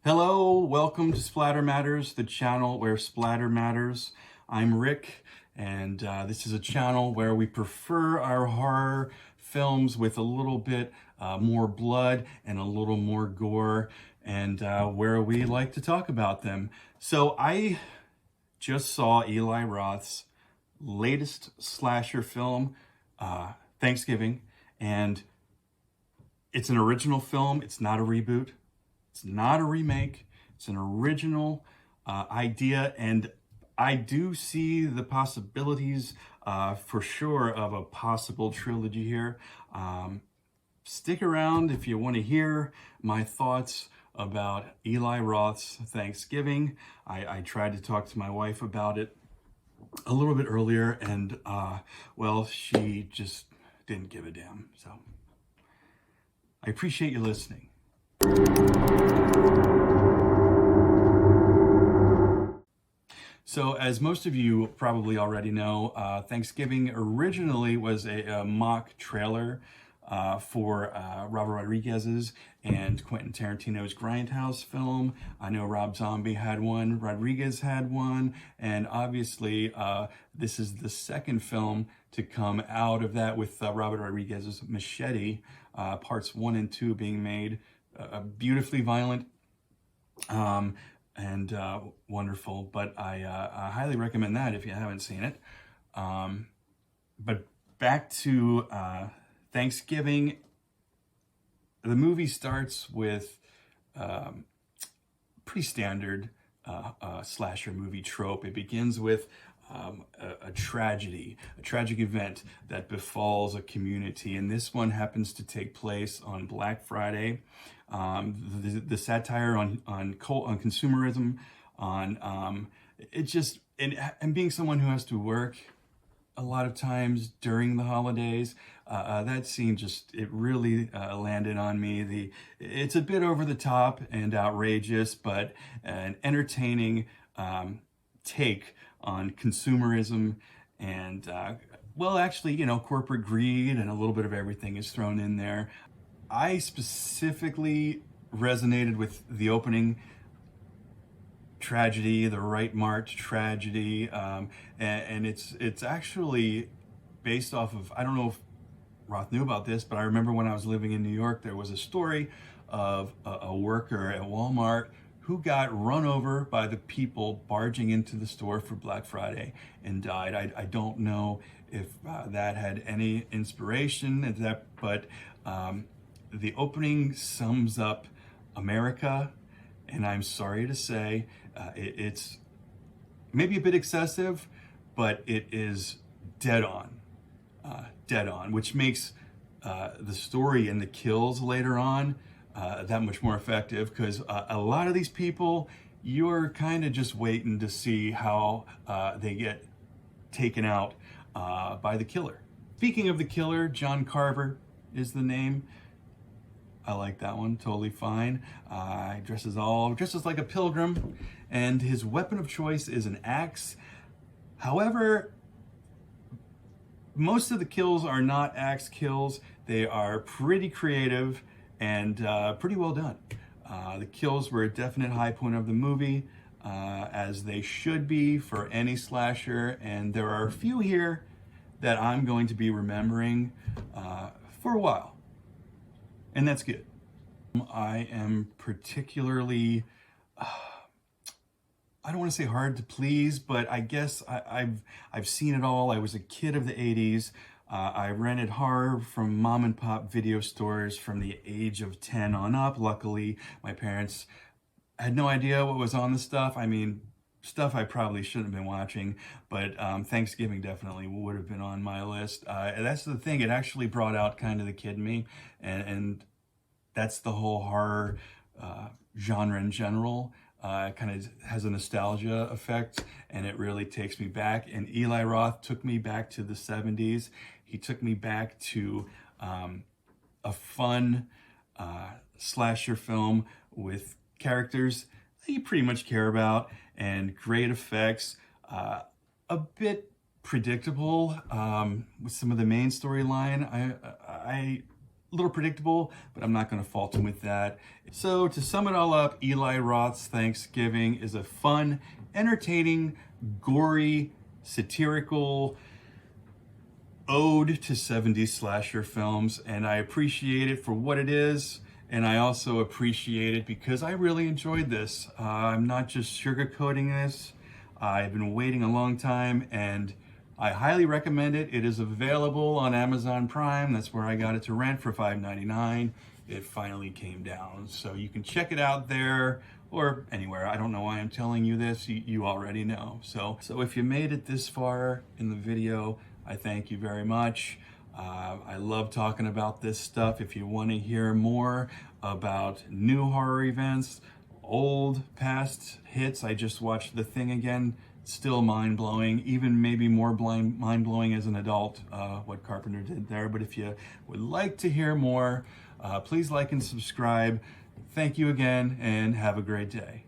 Hello, welcome to Splatter Matters, the channel where splatter matters. I'm Rick, and this is a channel where we prefer our horror films with a little bit more blood and a little more gore, and where we like to talk about them. So I just saw Eli Roth's latest slasher film, Thanksgiving, and it's an original film. It's not a reboot. It's not a remake. It's an original idea, and I do see the possibilities for sure of a possible trilogy here. Stick around if you want to hear my thoughts about Eli Roth's Thanksgiving. I tried to talk to my wife about it a little bit earlier, and well, she just didn't give a damn. So I appreciate you listening. So, as most of you probably already know, Thanksgiving originally was a mock trailer for Robert Rodriguez's and Quentin Tarantino's Grindhouse film. I know Rob Zombie had one, Rodriguez had one, and obviously this is the second film to come out of that with Robert Rodriguez's Machete, parts 1 and 2 being made. Beautifully violent and wonderful, but I highly recommend that if you haven't seen it. But back to Thanksgiving. The movie starts with pretty standard slasher movie trope. It begins with a tragedy, a tragic event that befalls a community, and this one happens to take place on Black Friday. The satire on consumerism, on it just and being someone who has to work a lot of times during the holidays, that scene just, it really landed on me. It's a bit over the top and outrageous, but an entertaining take on consumerism and well, actually, you know, corporate greed, and a little bit of everything is thrown in there. I specifically resonated with the opening tragedy, the right marked tragedy, and it's actually based off of, I don't know if Roth knew about this, but I remember when I was living in New York, there was a story of a worker at Walmart who got run over by the people barging into the store for Black Friday and died. I don't know if that had any inspiration at that, but the opening sums up America, and I'm sorry to say, it's maybe a bit excessive, but it is dead on, which makes the story and the kills later on that much more effective, because a lot of these people, you're kind of just waiting to see how they get taken out by the killer. Speaking of the killer, John Carver is the name. I like that one, totally fine. He dresses like a pilgrim, and his weapon of choice is an axe. However, most of the kills are not axe kills. They are pretty creative and pretty well done. The kills were a definite high point of the movie, as they should be for any slasher, and there are a few here that I'm going to be remembering for a while. And that's good. I am particularly, I don't want to say hard to please, but I guess I've seen it all. I was a kid of the 80s. I rented horror from mom and pop video stores from the age of 10 on up. Luckily, my parents had no idea what was on the stuff. I mean, stuff I probably shouldn't have been watching, but Thanksgiving definitely would have been on my list. That's the thing, it actually brought out kind of the kid in me, and that's the whole horror genre in general. Kind of has a nostalgia effect, and it really takes me back. And Eli Roth took me back to the 70s. He took me back to a fun slasher film with characters that you pretty much care about, and great effects. A bit predictable with some of the main storyline. I little predictable, but I'm not going to fault him with that. So to sum it all up, Eli Roth's Thanksgiving is a fun, entertaining, gory, satirical ode to 70s slasher films, and I appreciate it for what it is, and I also appreciate it because I really enjoyed this. I'm not just sugarcoating this. I've been waiting a long time, and I highly recommend it. It is available on Amazon Prime. That's where I got it to rent for $5.99. It finally came down, so you can check it out there or anywhere. I don't know why I'm telling you this. You already know. So if you made it this far in the video, I thank you very much. I love talking about this stuff. If you want to hear more about new horror events, old past hits, I just watched The Thing again. Still mind-blowing, even maybe more mind-blowing as an adult, what Carpenter did there. But if you would like to hear more, please like and subscribe. Thank you again, and have a great day.